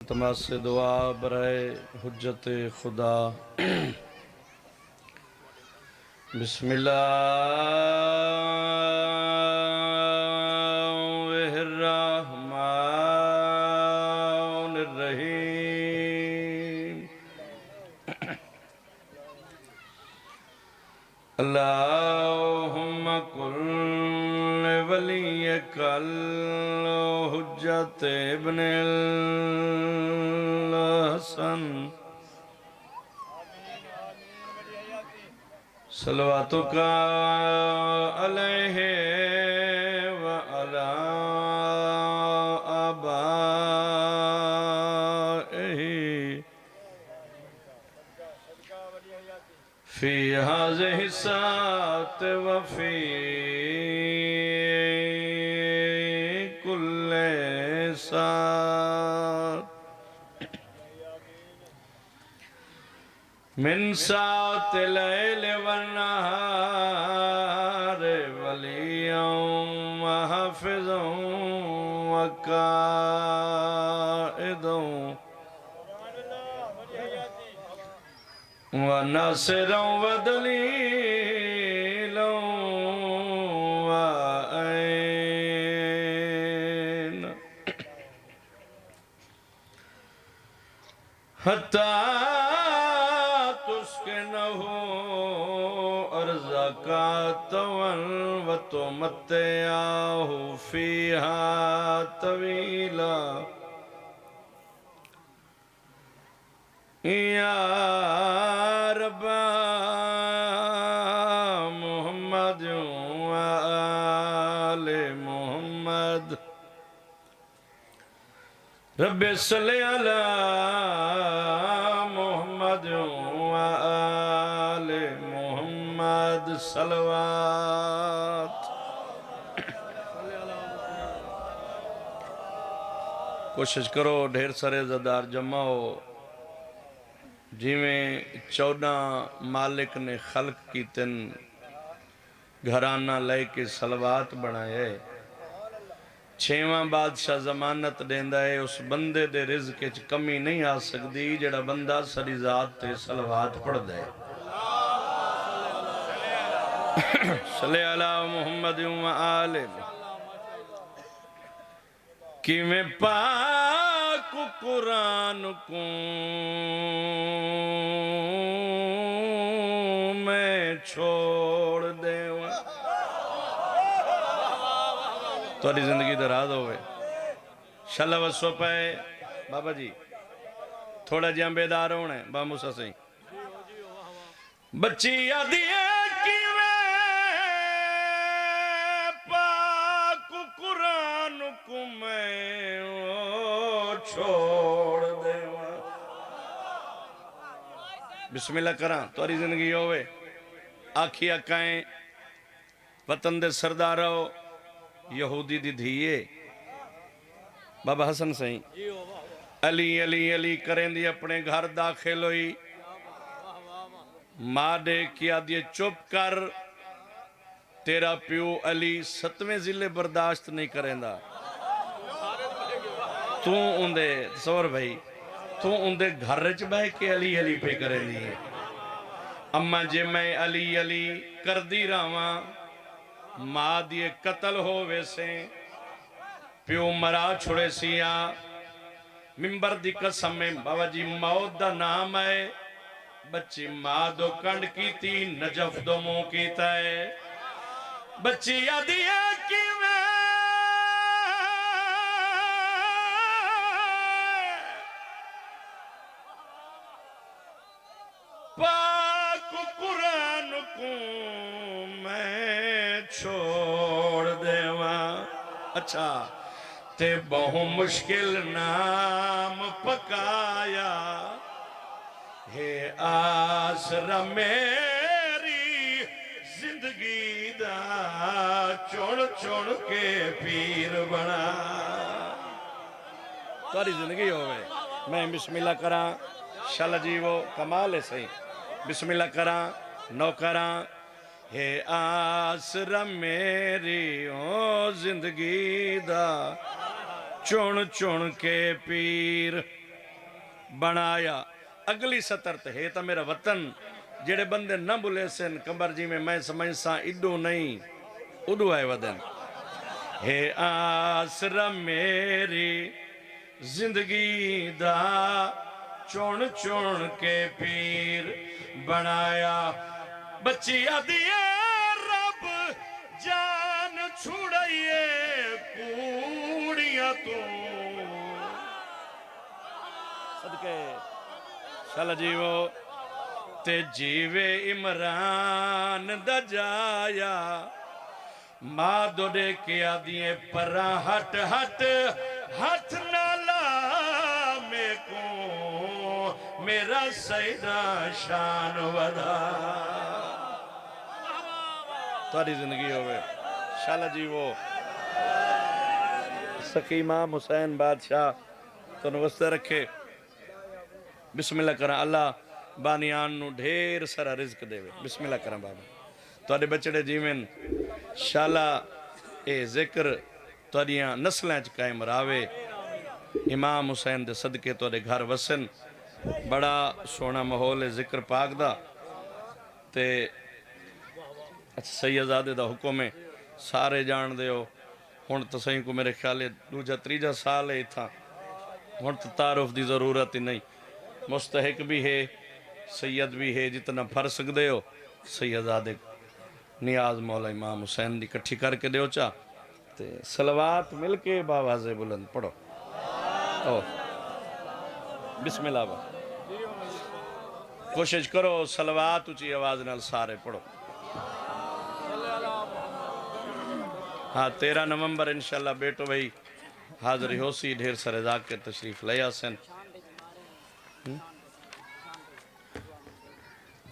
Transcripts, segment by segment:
इल्तमास दुआ बराए हुज्जत खुदा। बिस्मिल्लाहिर्रहमानिर्रहीम। अल्लाहुम्मा कुल वलियकल हुज्जत इब्निल हसन सलवातुका अलैहि व अला आबाइहि फी हाज़िहि सात व फी कुल्ले सात मिन सात लैल वन्नहार वलिय्यम व हाफ़िज़म व काइदम व नासिरम व दलीलम व ऐन हत्ता तुस्किनहु अर्ज़क़तवन व तुमत्तिअहु फ़ीहा तवीला। या रब्बा मुहम्मद व आले मुहम्मद रब्बि सल्लि अला मुहम्मद व आले मुहम्मद सलवात। कोशिश करो ढेर सारे ज़दार जमा हो। जिमें 14 मालिक ने खल्क की तिन घराना लेके सलवात बनाए। 6वां बादशाह जमानत देंदा है उस बंदे दे रिज़्क़ च कमी नहीं आ सकती जेड़ा बंदा सारी ज़ात ते सलवात पढ़दा है। सल्ले अला मुहम्मद व आले कि मैं पाक कुरान को मैं छोड़ देवा थोड़ी जिंदगी दराज होवे शला वसो पाए। बाबा जी थोड़ा जिहा बेदार होना है। बाबा मूसा सही बच्ची आदि कि पाक कुरान को मैं छोड़ देवा। बिस्मिल्लाह करा तोरी जिंदगी होवे। आखी अकाएं वतन दे सरदारो यहूदी दी धीए बाबा हसन सही अली अली अली करेंदी अपने घर दाखिल हुई। मां दे किया दिए चुप कर तेरा प्यो अली 7वें जिले बर्दाश्त नहीं करेंदा। तू उंदे सौर भाई तू उंदे घर च बह के अली अली पे करेंदी है। अम्मा जे मैं अली अली करदी रहां मां दिए कतल हो वैसे प्यो मरा छुड़े सिया मिंबर दी कसम में बाबा जी मौत दा नाम है। बच्ची मां दो कंड की थी नजफ दो मुंह कीता है। बच्ची आदि है कि पाक कुरान को मैं छोड़ देवा। अच्छा ते बहु मुश्किल नाम पकाया हे आसरा मेरी जिंदगी दा चुन चुन के पीर बना। तारी जिंदगी होवे मैं बिस्मिल्लाह करा शल जीवो कमाल है सही बिस्मिल्लाह करा नौ करा हे आसरा मेरी ओ जिंदगी दा चुन चुन के पीर बनाया। अगली सतर ते है तो मेरा वतन जेड़े बंदे न बुले सन कंबर जी में मैं समझ सा इडू नहीं उडू है वदन हे आसरा मेरी जिंदगी दा चुन चुन के पीर बनाया। बच्ची आदि रब जान छुड़ाइए कूड़ियां तू सदके चल जीवो ते जीवे इमरान दा जाया। मां दोडे के आदिए परा हट हट हाथ नाला में को मेरा सैदा शान वदा तारी जिंदगी होवे शाला जी वो सकीमा हुसैन बादशाह तो वस्ते रखे। बिस्मिल्लाह करा अल्लाह बानियान नु ढेर सारा रिज्क देवे। बिस्मिल्लाह करा बाबा तुहाडे बचड़े जीवन शाला ए जिक्र तुहाडियां नस्लां च कायम रावे। इमाम हुसैन दे सदके तुहाडे घर वसन। बड़ा सोहना माहौल है जिक्र पाक दा ते अच्छा सैयदादे दा हुक्म है सारे जान दे हो। हुण तो सही को मेरे ख्याल है दूजा तीजा साल है इत्थां हुण तो तारुफ की जरूरत ही नहीं। मुस्तहिक भी है सैयद भी है जितना फर सकते हो सैयदादे नियाज मौला इमाम हुसैन की इकट्ठी करके दो चा ते सलवात मिल के बावाज़े बुलंद पढ़ो। ओ बिस्मिल्लाह कोशिश करो सलवात ऊंची आवाज नाल सारे पढ़ो। हाँ 13 नवंबर इंशाल्लाह बेटो भाई हाजिरी होसी। ढेर सारे जाकिर तशरीफ ले आसन।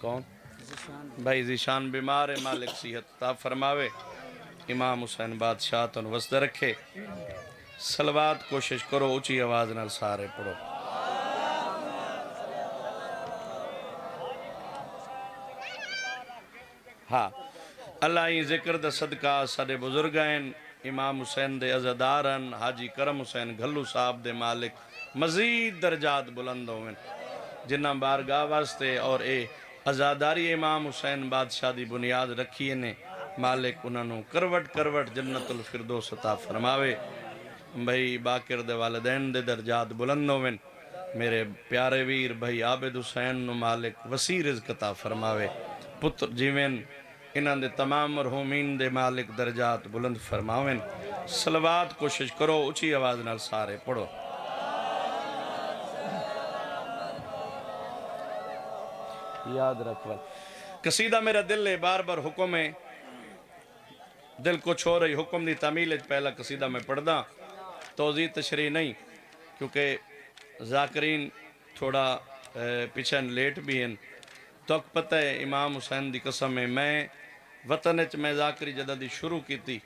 कौन भाई जीशान बीमार है मालिक सेहत ता फरमावे। इमाम हुसैन बादशाह तो वस्त रखे। सलवात कोशिश करो ऊंची आवाज नाल सारे पढ़ो। हाँ अल्लाह ही जिक्र दा सदका साडे बुजुर्ग हैं इमाम हुसैन दे अज़ादारन हाजी करम हुसैन घल्लू साहब दे मालिक मजीद दर्जात बुलंद होवन जिन्ना बारगाह वास्ते और ए आज़ादारी इमाम हुसैन बादशाह दी बुनियाद रखी ने मालिक उन्होंने करवट करवट जन्नतुल फिरदौस अता फरमावे। भाई बाकिर दे वालिदैन दे दर्जात बुलंद होवन। मेरे प्यारे वीर भाई आबिद हुसैन नु मालिक वसी रिज़्क अता फरमावे। पुत्र जीवन इन्हां दे तमाम मरहूमीन दे मालिक दर्जात बुलंद फरमावन। सलवात कोशिश करो ऊंची आवाज नाल सारे पढ़ो। याद रख कसीदा मेरा दिल है बार बार हुक्म है दिल कुछ हो रही हुक्म दी तामील पहला कसीदा मैं पढ़दा तोज़ी तशरी नहीं क्योंकि जाकरीन थोड़ा पीछे लेट भी हैं। तो पता है इमाम हुसैन दी कसम है मैं वतन च मैं जाकरी जदा दी शुरू की थी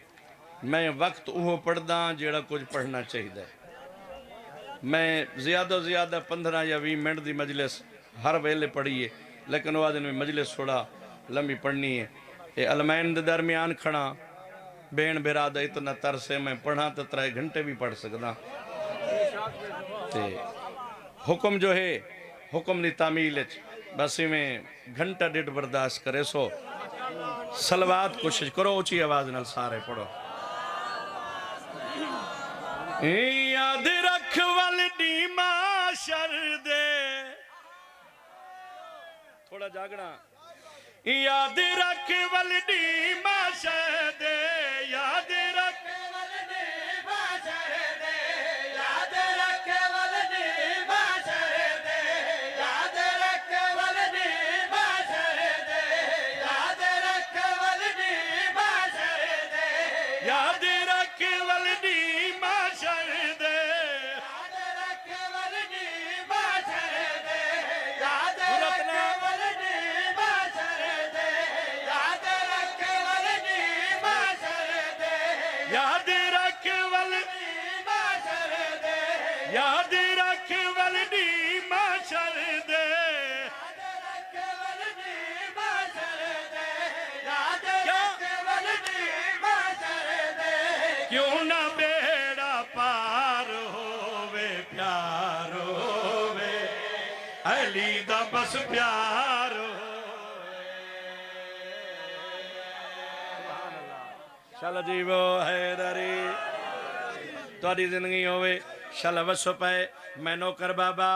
मैं वक्त वो पढ़दा जेड़ा कुछ पढ़ना चाहिए। मैं ज़्यादा से ज़्यादा 15 या 20 मिनट की मजलिस हर वेले पढ़ी है लेकिन वह दिन में मजलिस थोड़ा लंबी पढ़नी है। ये अलमैन के दरमियान खड़ा बेन बिरादा इतना तरस है मैं पढ़ा तो 3 घंटे भी पढ़ सकदा। हुक्म जो है हुक्म की तामील बस में घंटा 1.5 बर्दाश्त करे सो। सलवात कोशिश करो ऊंची आवाज नाल सारे पढ़ो। याद रख वलडी माशर दे थोड़ा जागना याद रख वलडी माशर दे याद रख वलडी माशर दे याद रख वलडी माशर दे याद रख वलडी माशर दे याद रख वलडी माशर दे याद रख वलडी माशर दे याद रख वलडी माशर दे याद रख वलडी माशर दे याद रख वलडी माशर अली दा बस प्यार चल जीवो हैदरी तुहाडी जिंदगी होवे शल वस पे मैं नौकर बाबा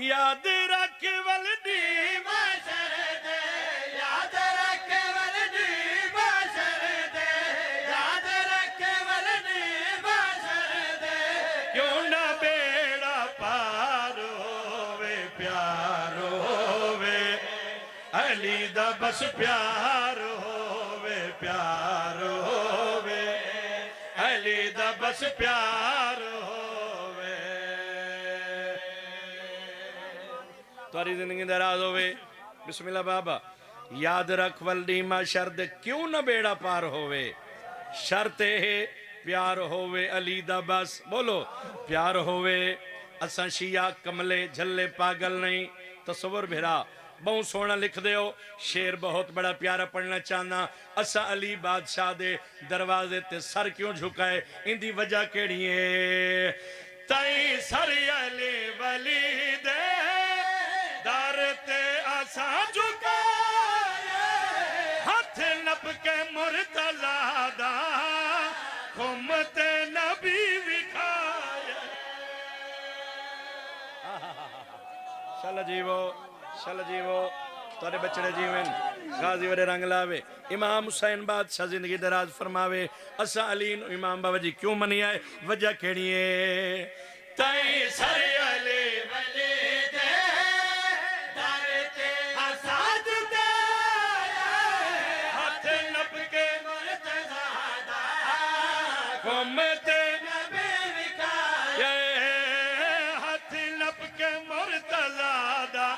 याद रख वलदी माशर दे याद रख वलदी माशर दे याद रख वलदी माशर दे क्यों ना बेड़ा पार होवे प्यार होवे अली दा बस प्यार होवे प्यार होवे अली दा बस प्यार होवे तुहारी जिंदगी दराज होवे बिस्मिल्लाह बाबा याद रख वल्दी मा शर्त क्यों न बेड़ा पार होवे शर्त है प्यार होवे अली दा बस बोलो प्यार होवे असा शिया कमले झल्ले पागल नहीं तस्वर भिरा बहुत सोहना लिख दे हो शेर बहुत बड़ा प्यारा पढ़ना चाहना असा अली बादशाह दे दरवाजे ते सर क्यों झुकाए इंदी वजह केड़ी है तई सर अली वली दे दर ते असा झुकाए हाथ नप के मुर्तजा दा खुमते नबी विखाए चल जीवो चल जीवो तोरे बचड़े जीवन गाजी वरे रंग लावे इमाम हुसैन बादशाह जिंदगी दराज फरमावे असा अली इमाम बाबा जी क्यों मनी आए वजह केड़ी है तई सर अली वली दे दर ते असा झुकाए हाथ नप के मुर्तजा दा खुमते नबी विखाए हाथ नप के मुर्तजा दा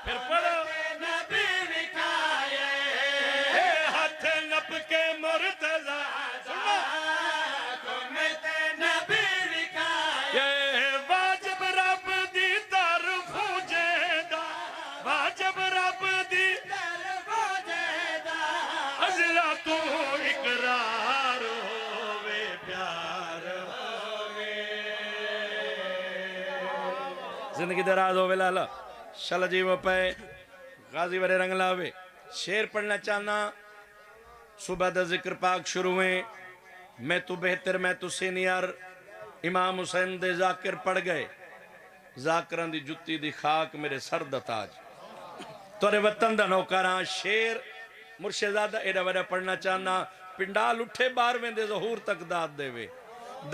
फिर पढ़ो नबी विखाए हाथ नप के मुर्तजा खुमते नबी विखाए वाजिब रब दी तरफ जेदा वाजिब रब दी तरफ जेदा अजला तू इकरार होवे प्यार होवे जिंदगी दराज होवे लाला शल जीव पे गाजी वरे रंग लावे शेर पढ़ना चाहना सुबह दा जिक्र पाक शुरू में मैं तू बेहतर मैं तू सीनियर इमाम हुसैन दे जाकिर पढ़ गए जाकिरां दी जुत्ती दी खाक मेरे सर दा ताज तोरे वतन दा नौकरां शेर मुर्शिदादा एडा वरा पढ़ना चाहना पिंडाल उठे 12वें दे ज़हूर तक दाद देवे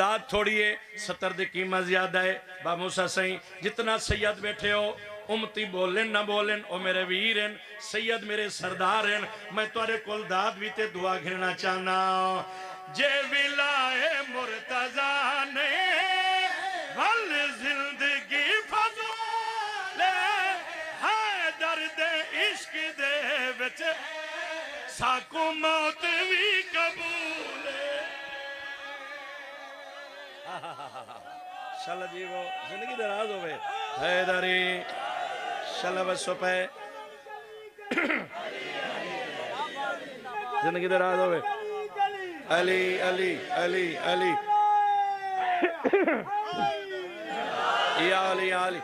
दाद थोड़ी है 70 दी कीमत ज्यादा है बा मूसा सही जितना सैयद बैठे हो उमती बोलें ना बोलें ओ मेरे वीर हैं सैयद मेरे सरदार हैं मैं तुरे कोल दाद भी ते दुआ घिरना चाहना जे विलाए मुर्तजा ने वल जिंदगी फजूल है दर्द इश्क दे विच साकू मौत भी कबूल चल जीवो जिंदगी दराज होवे हैदरी चल बसो पे जिंदगी दराज होवे अली अली अली अली या अली अली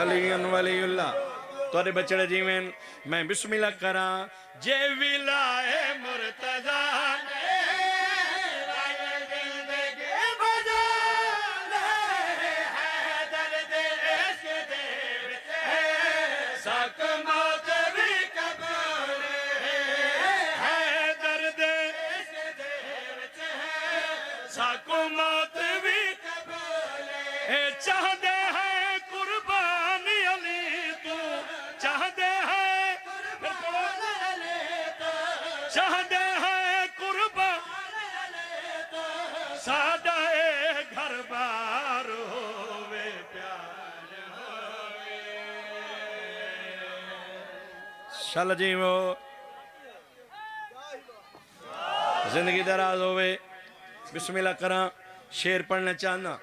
अली वलीउल्लाह तोरे बचड़े जीवन मैं बिस्मिल्लाह करा जे विलाए मुर्तजा चाहते हैं कुर्बानी अली तू चाहते हैं चाहते हैं कुर्बानी सादा घर बार होवे प्यार होवे चल जीवो जिंदगी दराज होवे बिस्मिल्लाह करा शेर पढ़ना चाहना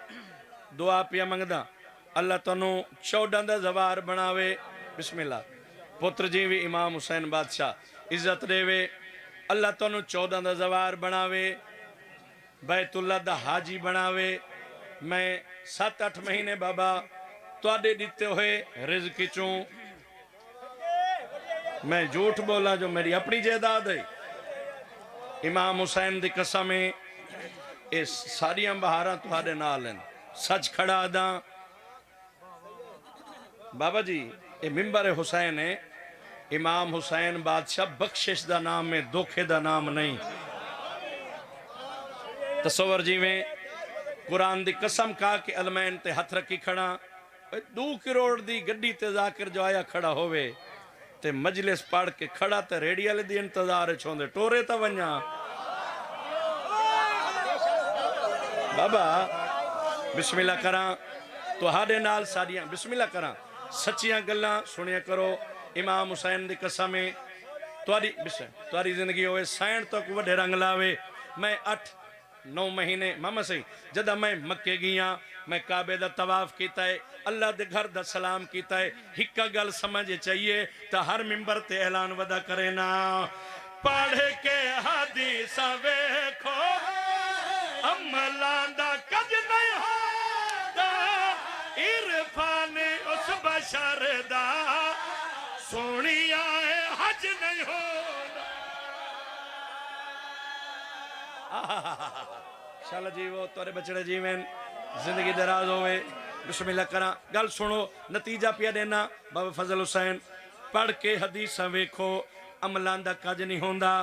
दुआ पिया मंगदा अल्लाह तनु 14 दा जवार बनावे बिस्मिल्लाह पुत्र जी भी इमाम हुसैन बादशाह इज्जत देवे अल्लाह तनु 14 दा जवार बनावे बैतुल्लाह दा हाजी बनावे मैं 7-8 महीने बाबा तुहाडे दिते हुए रिज़्क चों मैं झूठ बोला जो मेरी अपनी जायदाद है। इमाम हुसैन दी कसम है ये सारिया बहारां तुहाडे नाल हैं। सच खड़ा दा बाबा जी ये मिंबर हुसैन है। इमाम हुसैन बादशाह बख्शिश दा नाम है, धोखे दा नाम नहीं। तसवर जिवें कुरान दी कसम खा के अलमैन ते हथ रखी खड़ा 2 करोड़ दी गड्डी ते जाकर जो आया खड़ा होवे ते मजलिस पढ़ के खड़ा ते रेडी वाले दी इंतजार छोंदे टोरे ता वन्या बाबा बिस्मिल्लाह करा तुहाडे नाल सारियां बिस्मिल्लाह करा सच्चियां गल्लां सुनिया करो। इमाम हुसैन दी कसम है तुहाडी जिंदगी होवे सैन तक वड्डे रंग लावे। मैं 8-9 महीने मामा सही जदा मैं मक्के गया मैं काबे दा तवाफ कीता है, अल्लाह दे घर दा सलाम कीता है। हिक्का गल समझ चाहिए तो हर मिंबर ते ऐलान वदा करे ना पढ़ के हदीस वेखो अमलां दा कज नहीं होदा इरफान उस बशर दा सोनिया हज नहीं होदा। शाला जीवो तोरे बचड़े जीवन जिंदगी दराज होवे। बिस्मिल्लाह करा गल सुनो नतीजा पिया देना बाबा फजल हुसैन पढ़ के हदीस वेखो अमलां दा कज नहीं होंदा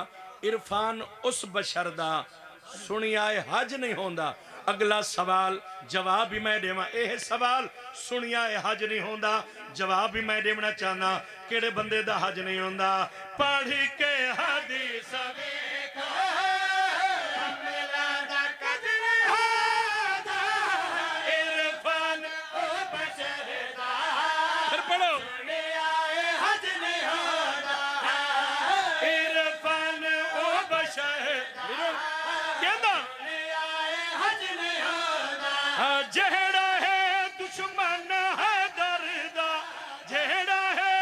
इरफान उस बशर दा सुनिया हज नहीं होंदा। अगला सवाल जवाब भी मैं देवा यह सवाल सुनिया हज नहीं होंदा जवाब भी मैं देना चाहना केड़े बंदे दा हज नहीं होंदा। पढ़ के हदीस वेखो अमलां दा कज नहीं होंदा इरफान उस बशर दा फिर पढ़ो सुनिया हज नहीं होंदा इरफान उस बशर कहंदा जेड़ा है दुश्मन है दर्दा जेड़ा है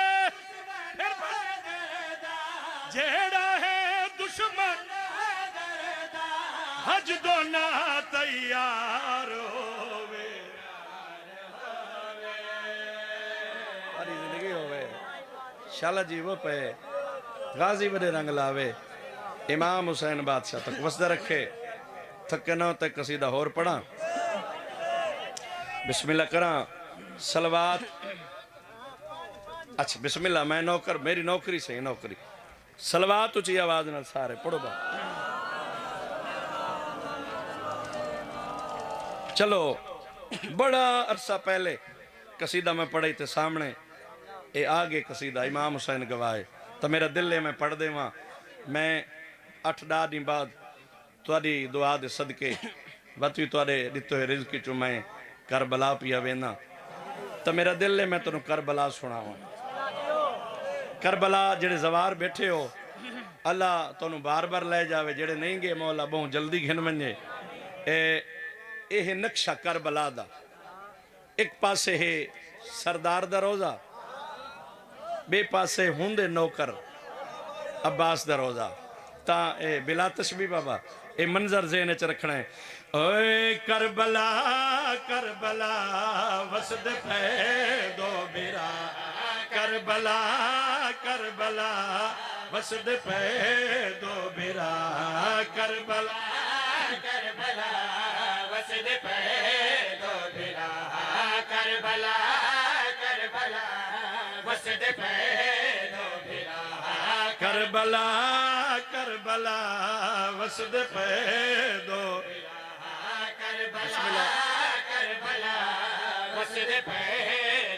जेड़ा है दुश्मन हज दोना तैयार होवे सारी जिंदगी होवे शाला जीवो पे गाजी बड़े रंग लावे। इमाम हुसैन बादशाह तक वसदा रखे थके ना तक कसीदा होर पढ़ा बिस्मिल्लाह करा सलवात। अच्छा बिस्मिल्लाह मैं नौकर मेरी नौकरी से नौकरी सलवात ऊंची आवाज नाल सारे पढ़ो बा। चलो बड़ा अरसा पहले कसीदा मैं पढ़ी ते सामने ये आगे कसीदा इमाम हुसैन गवाए तो मेरा दिल है मैं पढ़ देवा। मैं 8-10 दिन बाद तुहाडी दुआ दे सदके बतवी तुहाडे दिते हुए रिज़्क चों मैं करबला पिया वेना तो मेरा दिल है मैं तेन करबला सुनावा। करबला जेड़े जवार बैठे हो अल्लाह तुहानू बार बार लै जावे जेड़े नहीं गए मौला बहुत जल्दी घिन वने। नक्शा करबला दा एक पासे है सरदार दा रोजा बे पासे हुंदे नौकर अब्बास दा रोजा ता बिला तशबी बाबा ये मंजर ज़हन च रखना है। ओए करबला करबला वसद पे दो बिरा करबला करबला वसद पे दो बिरा करबला करबला वसद पे दो बिरा करबला करबला वसद पे दो बिरा करबला करबला वसद पे दो करबला करबला वसद पे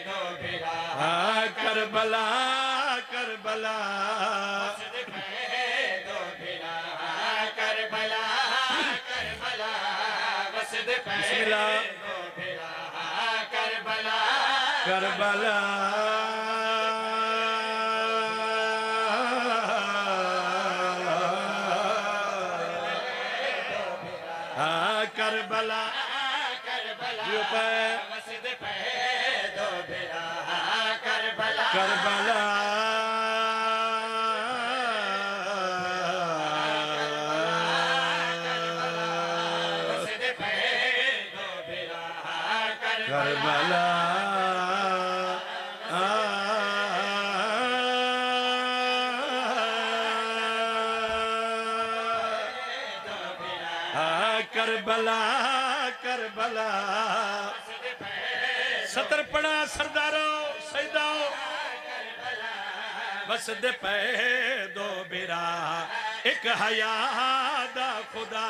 दो बिरा करबला करबला वसद पे दो बिरा करबला करबला वसद पे दो बिरा करबला करबला करबला करबला वसद पे दो बिरा करबला करबला वसद पे दो बिरा करबला करबला करबला सतर पड़ा सरदारों सैदाओ बस दे पे दो बेरा एक हया दा खुदा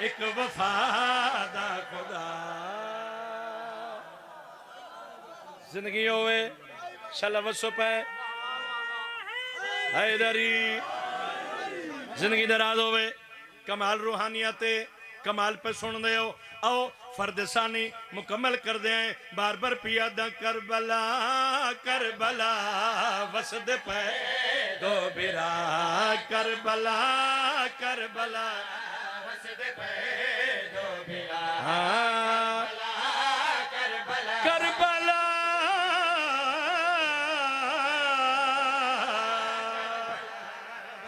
एक वफा दा खुदा जिंदगी होवे शल वसो पे हैदरी जिंदगी दराज होवे कमाल रूहानियत कमाल पे सुन दे हो आओ फर्दसानी मुकम्मल कर दे बार बार पिया दा करबला करबला वसद पे दो बिरा करबला करबला वसद पे दो बिरा करबला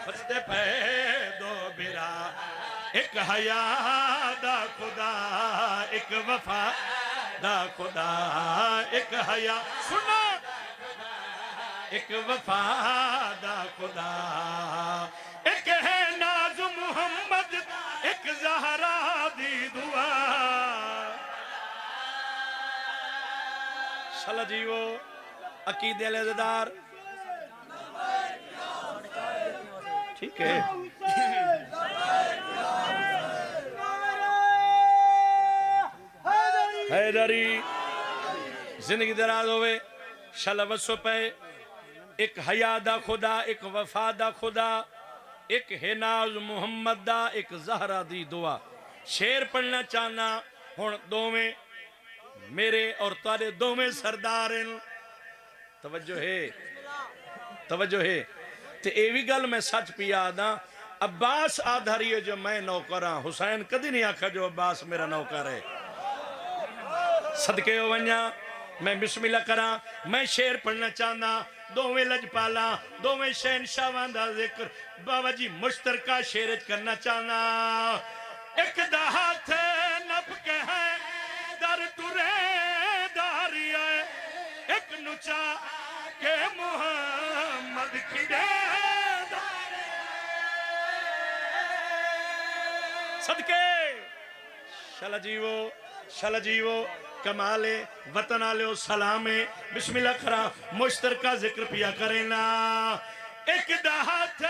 वसद पे दो बिरा एक हया दा खुदा एक वफा दा खुदा एक हया सुनो एक वफा दा खुदा एक है नाज मुहम्मद एक ज़हरा दी दुआ शाला जीवो अकीदे लेदार ठीक है हैदरी जिंदगी दराज होवे शल वसो पे एक हया दा खुदा एक वफा दा खुदा एक है नाज मुहम्मद दा एक ज़हरा दी दुआ शेर पढ़ना चाहना हुण दोवें मेरे और तारे दोवें सरदार तवज्जो है ते ये भी गल मैं सच पिया दा अब्बास आधारी है जो मैं नौकर हाँ हुसैन कदी नहीं आखा जो अब्बास मेरा नौकर है सदके वन्या मैं बिस्मिल्लाह करा मैं शेर पढ़ना चाहना दोवें लजपाला दोवें शहनशाहां दा जिक्र बाबा जी मुश्तरका शेर करना चाहना एक दा हाथ नप के है दर तुरे दारिया एक नुचा के मुहम्मद खिदे सदके शल जीवो कमाले वतन आलो सलामे बिस्मिल्लाह खरा मुश्तरका जिक्र पिया करेना एक दाहत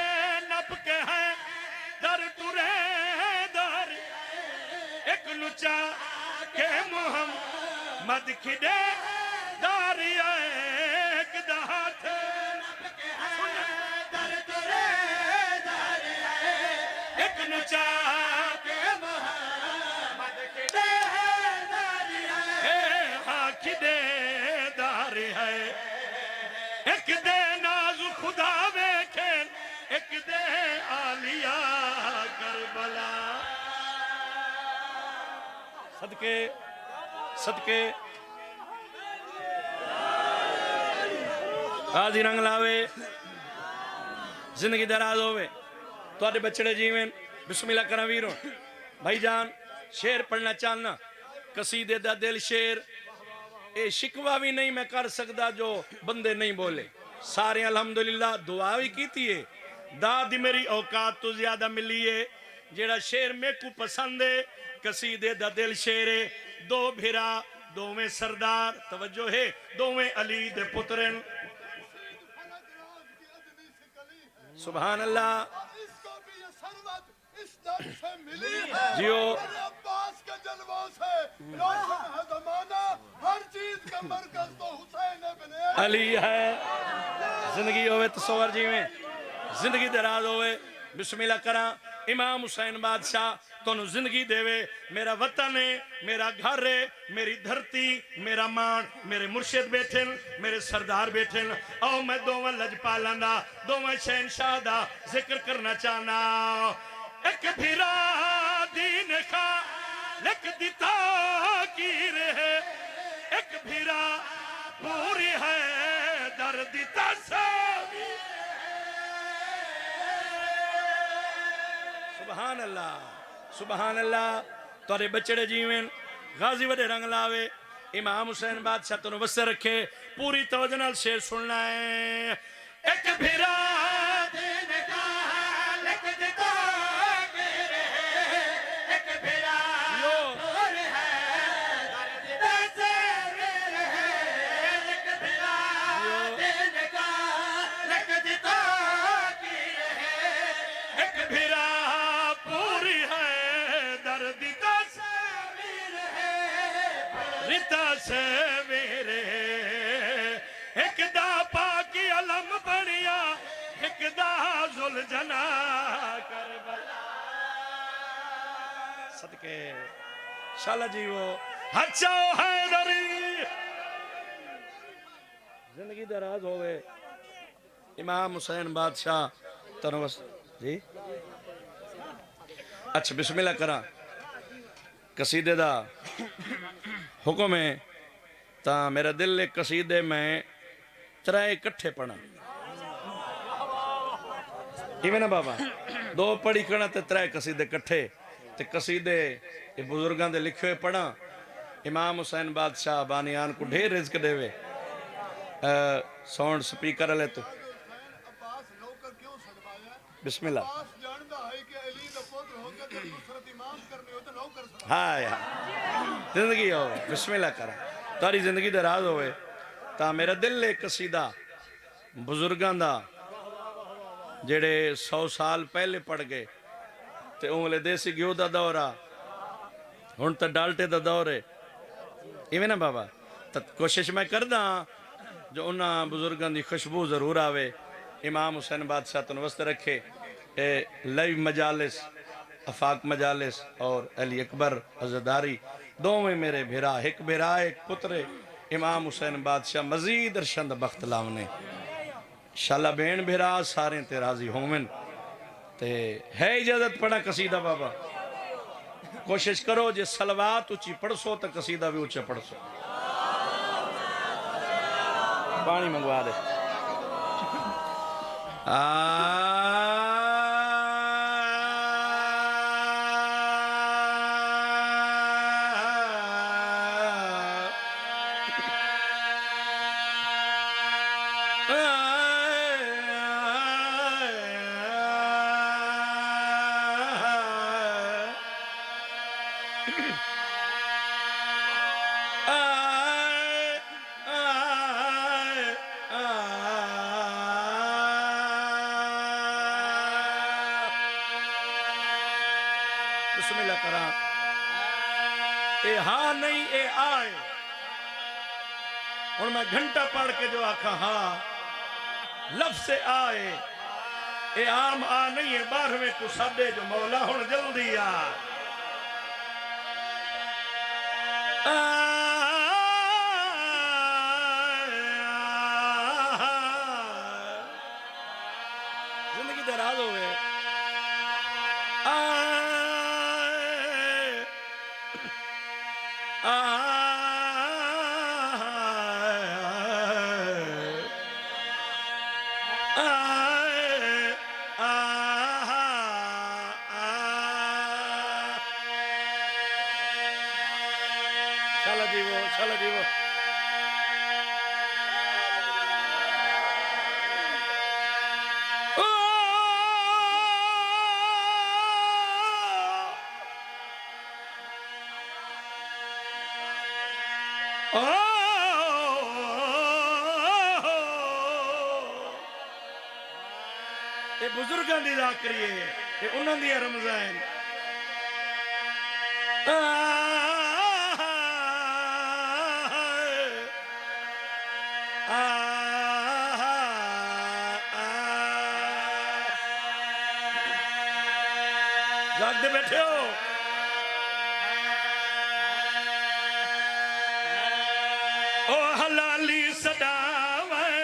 नप के है दर तुरे दर एक लुचा के मुहम्मद खिदे दारिया एक दाहत नप के है दर तुरे दर एक लुचा के मुहम्मद खिदे खिदे दार है एक दे नाज खुदा वेखे एक दे आलिया करबला सदके सदके आदि रंग लावे जिंदगी दराज होवे तुहाडे बच्चे जीवन बिस्मिल्लाह करा वीरों भाईजान शेर पढ़ना चाहना कसीदे दा दिल शेर ए शिकवा भी नहीं मैं कर सकता जो बंदे नहीं बोले सारे अल्हम्दुलिल्लाह दुआ भी की थी दाद मेरी औकात तो ज्यादा मिली है जेड़ा शेर मेरे को पसंद है कसीदे दा दिल शेर है दो भिरा दोवें सरदार तवज्जो है दोवें अली दे पुत्रन सुभान अल्लाह जियो अब्बास के जलवों से रोशन है ज़माना हर चीज का मरकज तो हुसैन इब्न अली है जिंदगी होवे तसव्वुर जी में जिंदगी दराज होवे बिस्मिल्लाह करा इमाम हुसैन बादशाह तोनु जिंदगी देवे मेरा वतन है मेरा घर है मेरी धरती मेरा मान मेरे मुर्शिद बैठे मेरे सरदार बैठे आओ मैं दोवें लजपालां दा दोवें शहनशाह दा जिक्र करना चाहना एक भिरा दीन खा लिख दिता की रहे एक भिरा पूरी है दर्द सुभान अल्लाह तोरे बचड़े जीवन गाजी वडे रंग लावे इमाम हुसैन बादशाह तुम वस्ते रखे पूरी तवज्जो नाल शेर सुनना है एक भिरा दिन का लिख देता मेरे एक भिरा और है दर्द दसे मेरे एक भिरा दिन का लिख देता मेरे एक भिरा पूरी है दर्द दसे मेरे रिता से मेरे एक दा पाकी अलम बनिया एक दा जुलझना करबला सदके शाला जी वो अच्छा हैदरी जिंदगी दराज होवे इमाम हुसैन बादशाह तनवस जी अच्छा बिस्मिल्लाह करा कसीदे दा हुक्म है ता मेरा दिल एक कसीदे में त्रै इकट्ठे पढ़ा इवें ना बाबा दो पढ़ी करना ते त्रै कसीदे इकट्ठे ते कसीदे ये बुजुर्गां दे लिखे हुए पढ़ा इमाम हुसैन बादशाह बानियान को ढेर रिज़्क देवे साउंड स्पीकर वाले तो अब्बास नौकर क्यों सदवाया बिस्मिल्लाह अब्बास जानता है कि अली दा पुत्र होकर जब नुसरत इमाम करनी हो तो नौकर सदवाया हाँ यार जिंदगी हो बिस्मिल्लाह करा तारी जिंदगी दे राज होवे ता मेरा दिल एक कसीदा बुजुर्गां दा जेड़े 100 साल पहले पड़ गए ते उंगले देसी घ्यो दा दौर आ हुण तो डाल्टे दा दौर है इवें ना बाबा तो कोशिश मैं करदा जो उन्हां बुजुर्गां दी खुशबू जरूर आवे इमाम हुसैन बादशाह तुन वस्त रखे ए लाइव मजालिस अफाक मजालिस और अली अकबर अज़दारी दोवें मेरे भिरा एक भिरा एक पुत्रे इमाम हुसैन बादशाह मजीद अरशंद बख्त लावने शाला बेन भिरा सारे ते राजी होवन ते है इजाजत पढ़ा कसीदा बाबा कोशिश करो जे सलवात ऊंची पढ़सो तो कसीदा भी ऊंचा पढ़सो पानी मंगवा दे बिस्मिल्लाह करा ए हाँ नहीं ए आए और मैं घंटा पढ़ के जो आखा हाँ लफ्ज से आए ए आम आ नहीं है 12वें को साडे जो मौला हुण जल्दी आ जिंदगी दराज हो गए चलो जीवो ये बुजुर्गों की जाकरी है ये उन्होंने दिया रमजान जागते बैठे हो ओ हलाली सदावे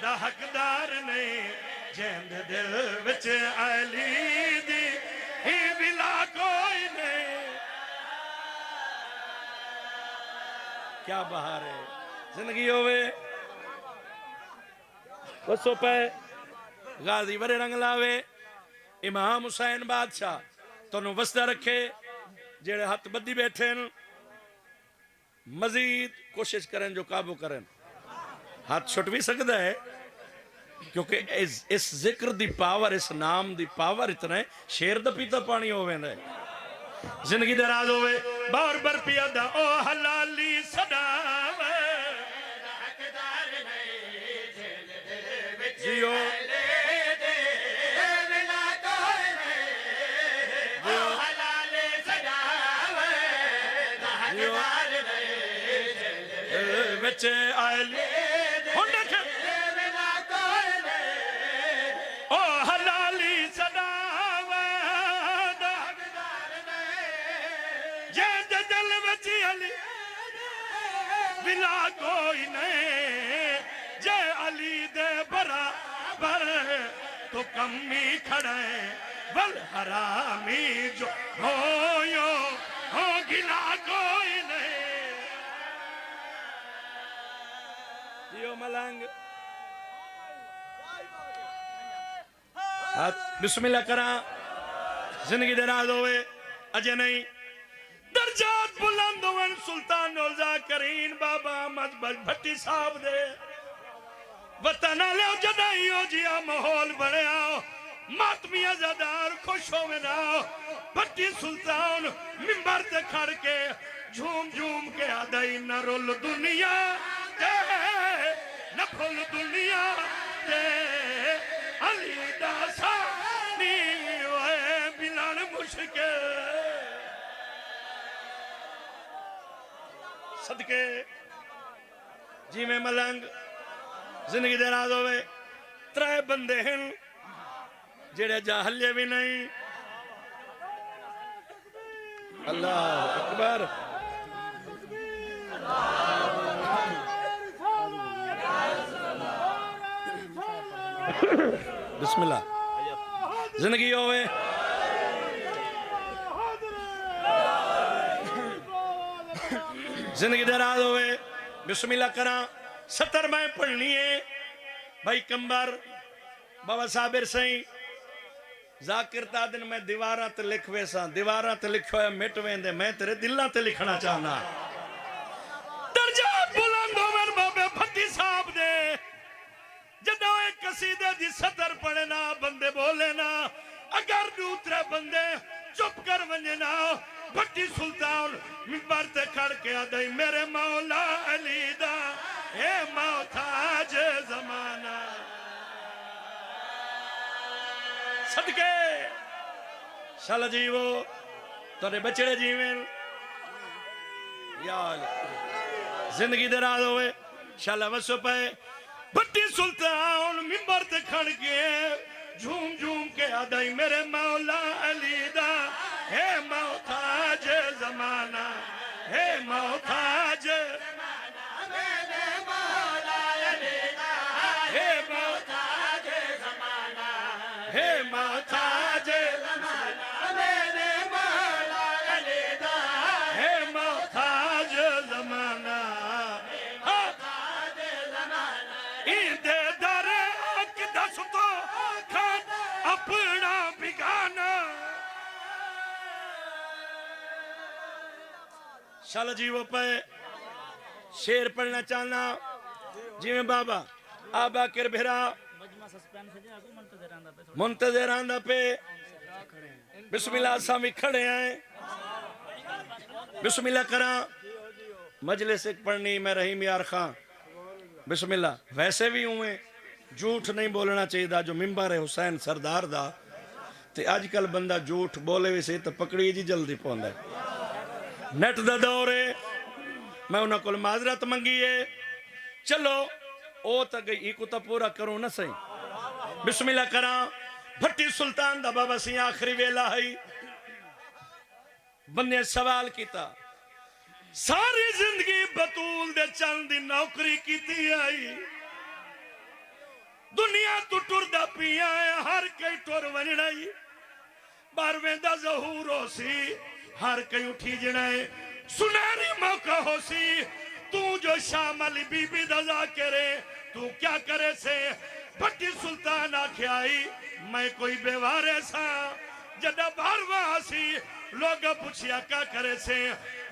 दा हकदार ने जिंद दिल विच अली दी ही बिला कोई नहीं क्या बहार है जिंदगी होवे बसो पे गाजी बड़े रंग लावे इमाम हुसैन बादशाह तनु वसदा रखे जेड़े हथ बद्दी बैठे न मजीद कोशिश करें जो काबू करें। हाथ छुट भी सकता है क्योंकि इस जिक्र दी पावर, इस नाम दी पावर इतना है, शेर दा पीता पानी होवे ना, जिंदगी दराज होवे, बार बार पिया दा ओ हलाली सदावे जियो बच्चे आए ओ हलाली सदावे जे दिल बच अली बिला कोई नहीं, जे अली दे बराबर तो कमी खड़े बल हरामी जो हो गिला कोई नहीं। जियो मलंग बिस्मिल्लाह करा, जिंदगी दराज होवे, अजय नहीं दर्जात बुलंद होवन सुल्तान ज़ाकिरीन बाबा अहमद भट्टी साहब दे वतन ले जदाइयो जिया माहौल बनया, मातमिया ज़ादार खुश होवे ना, भट्टी सुल्तान मिंबर ते खड़ के झूम झूम के आदई न रुल दुनिया दे न फुल दुनिया दे अली दासा नी ओए बिलान मुश्किल सदके जी में मलंग जिंदगी दराज होवे। त्रै बंदे हैं जेड़े जाहल्ये भी नहीं। अल्लाह अकबर। बिस्मिल्लाह जिंदगी होवे, जिंदगी दराज होवे, बिस्मिल्लाह करा। 70 मैं पढ़नी है भाई कंबर बाबा साबिर सही जाकिर तादिन मैं दीवारा ते लिख वैसा, दीवारा ते लिखो है मिट वेंदे, मैं तेरे दिलों ते लिखना चाहना। दर्जात बुलंद होवन बाबे भट्टी साहब दे जदों एक कसीदे दी सतर पढ़े ना बंदे बोले ना, अगर दूसरे बंदे चुप कर वने ना, भट्टी सुल्तान मिंबर ते खड़ के आदई मेरे मौला अली दा ए मोहताज जमाना सदके शाला जीवो तोरे बचड़े जीवन यार जिंदगी दराज होवे शाला वसो पे। भट्टी सुल्तान मिंबर ते खड़ के झूम झूम के आदई मेरे मौला अली दा हे मोहताज जमाना, हे मोहताज मेरे मौला अली दा, हे मोहताज जमाना, हे मोहताज जमाना मेरे मौला अली दा, हे मोहताज जमाना, मोहताज जमाना इंदे दर आक दस तो खान अपना बिगाना। शाला जीवो पे शेर पढ़ना चाहना जिमें बाबा आबा किर भेरा मुंतजर आंदा पे बिस्मिल्लाह सामी खड़े हैं, बिस्मिल्लाह करा। मजलिस एक पढ़नी मैं रहीम यार खां बिस्मिल्लाह। वैसे भी हुए झूठ नहीं बोलना चाहिए जो मिंबर है हुसैन सरदार दा, ते अजकल बंदा झूठ बोले भी सही तो पकड़ी जी जल्दी पौंदा है। नेट दा दौर है, मैं उन्होंने को माजरत मंगी है, चलो ओ तो गई को तो पूरा करूं ना सही। बिस्मिल्लाह करा। भट्टी सुल्तान दा बाबा सी आखिरी वेला है, बंदे सवाल किया सारी जिंदगी बतूल दे चंद दी नौकरी की आई, दुनिया तू टुरदा पिया हर कई टुर वजना, 12वें दा ज़हूर हो सी हर कई उठी जना, सुनहरी मौका हो सी तू जो शाम अली बीबी दा ज़ाकिरे तू क्या करे से। भट्टी सुल्तान आखे आई मैं कोई बेवारे सा, जदा 12वां सी लोग पूछिया का करे से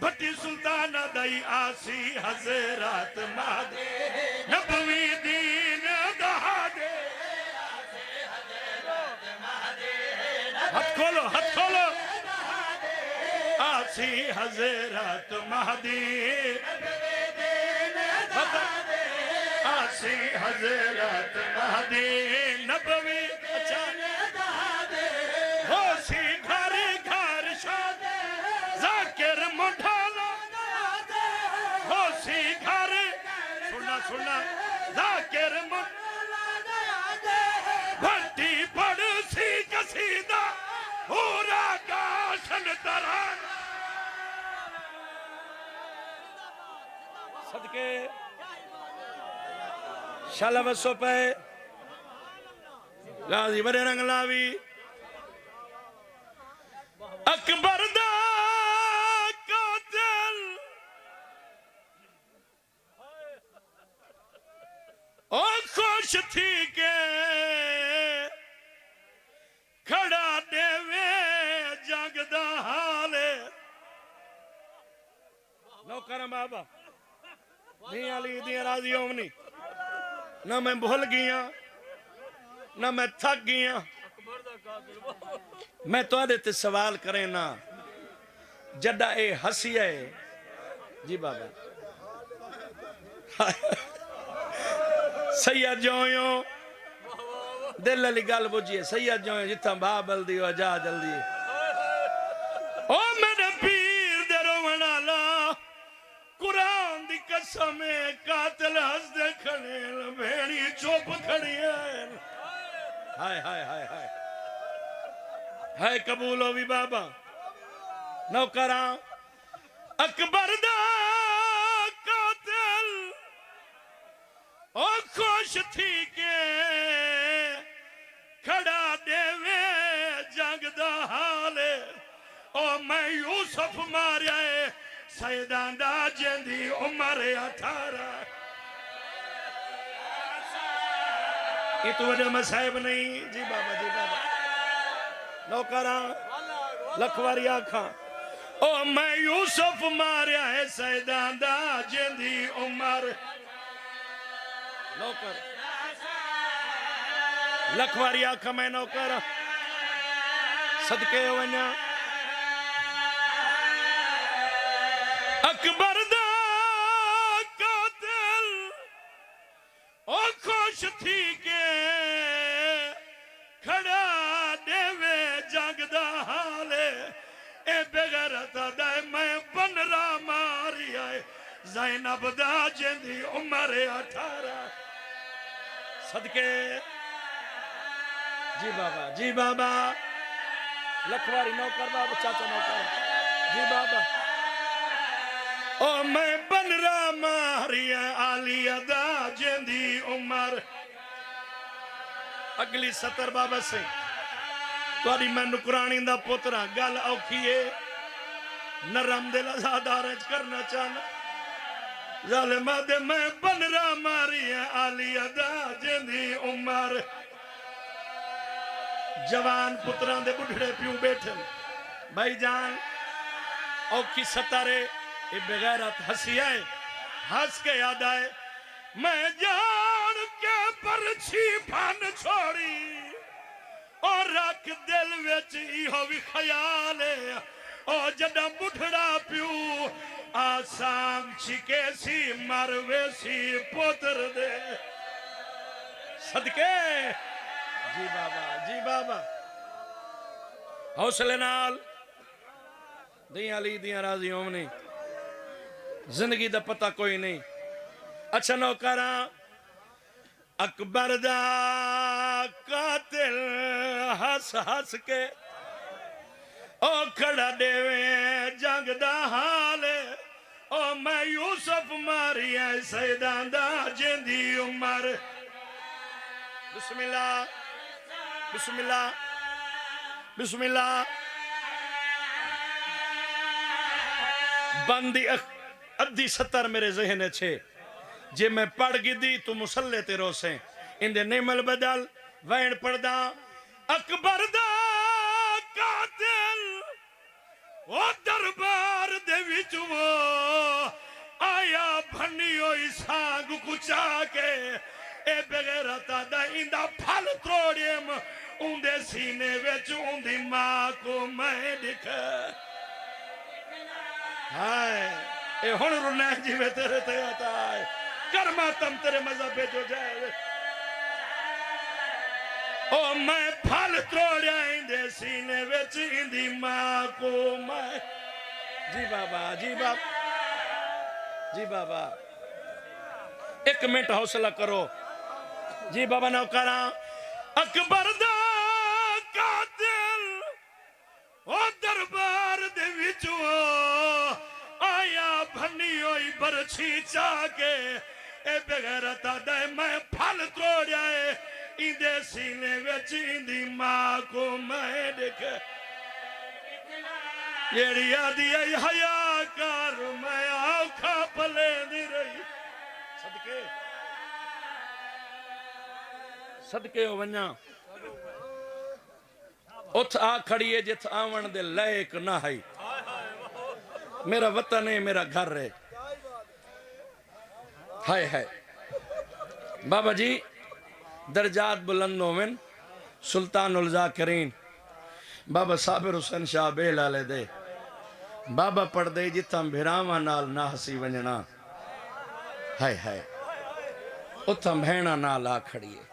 भट्टी सुल्तान दई आसी हजरत मादे नबवी दीन दहादे हाथ खोलो आसी हजरत महदी आसी हजरत महदी नबवी अच्छा होसी घर घर शाद जाकिर मुठाला होसी घर सुनना जाकिर भट्टी पड़सी कसीदा पूरा गाशन तरान सदके शाला बसो पे गाजी बड़े रंग लावी अकबर दा कातिल ओ खुश थी के खड़ा देवे जग दा हाले नौकर बाबा दी अली दी राजी ओमनी ना मैं भूल गया ना मैं थक गया मैं तुहाडे ते सवाल करे ना जड़ा ए हसी है जी बाबा सैयद जोयो दिल वाली गल बुझिए सैयद जोयो जिथा बाबल दी जा जल्दी ओ मेरे पीर दे रोवण वाला कुरान दी कसम कातिल हसदे खड़े भेड़ी चुप खड़ी है हाय हाय हाय हाय हाय कबूल हो भी बाबा नौकरा अकबर दा कातिल ओ खुश थी के खड़ा देवे जग दा हाले ओ मैं यूसुफ मारिया सैयदां दा जिंदी उम्र 18 ये तो वजह मसाहिब नहीं जी बाबा नौकरा लखवारी आखा ओ मैं यूसुफ मारिया है सैयदां दा जिंदी उम्र नौकर लखवारी आखा मैं नौकर सदके वना अकबर दा कातिल ओ खुश थी के खड़ा देवे जग दा हाले ए बेगैरत दा मैं बनरा मारिया ज़ैनब दा जिंदी उम्र 18 सदके जी बाबा लखवारी नौकर बाबा चाचा नौकर जी बाबा ओ मैं बनरा मारिया आलिया दा जिंदी उम्र अगली सतर बाबा से तुहाडी मैं नुकरानी दा पुत्रा गल औखी है नरम दिल आजादार करना चाहना जालिमा दे मैं बनरा मारिया आलिया दा जिंदी उम्र जवान पुत्रां दे बुढ़ड़े प्यू बैठे भाई जान औखी सतारे ये बेगैरत हसी आए हंस के याद आए मैं जान के परछी फन छोड़ी और रख दिल विच इहो भी ख्याल है ओ जड़ा बुढ़ड़ा प्यू आसाम छिके सी मरवे सी पुत्र दे सदके जी बाबा हौसले नाल दियां अली दियां राजी ओमनी जिंदगी दा पता कोई नहीं अच्छा नौकरा अकबर दा कातिल हस हस के ओ खड़ा देवे जंग दा हाल ओ मैं यूसुफ मारिया सैयदां दा जिंदी उम्र बिस्मिल्लाह बिस्मिल्लाह बिस्मिल्लाह बंदी अद्धी सत्तर मेरे जहन छे जे मैं पढ़ गिदी तू मुसल्ले ते रोसे इंदे निमल बदल वैन पढ़दा अकबर दा कातिल ओ दरबार दे विच वो आया भन्नी होई सांग कुचा के ए बेगैरता दा इंदा फल त्रोड़ियम उंदे सीने विच उंदी मां को मैं दिख हाय ए हुन रुना जिवे तेरे ते आता है कर मातम तेरे मजहब पे जो जाए ओ मैं फल त्रोड़िया इंदे सीने विच इंदी मां को मैं जी बाबा जी बाबा जी बाबा एक मिनट हौसला करो जी बाबा नौकरा अकबर दा कातिल ओ दरबार दे विच आया भन्नी होई बरछी चाके ए बेगैरता दे मैं फल त्रोड़िया इंदे सीने विच इंदी मां को मैं देख जेड़ी आदि आई हया कर मैं औखा पले दी रही सदके सदके हो वन्या उठ आ खड़ी है जिथ आवन दे लायक ना है मेरा वतन है मेरा घर है हाय हाय बाबा जी दर्जात बुलंद होवन सुल्तानुल ज़ाकिरीन बाबा साबिर हुसैन शाह बेलाले दे बाबा पढ़ दे जिथा भिरावां नाल ना हसी वंजना हाय हाय उथा भेणा नाल आ खड़ी है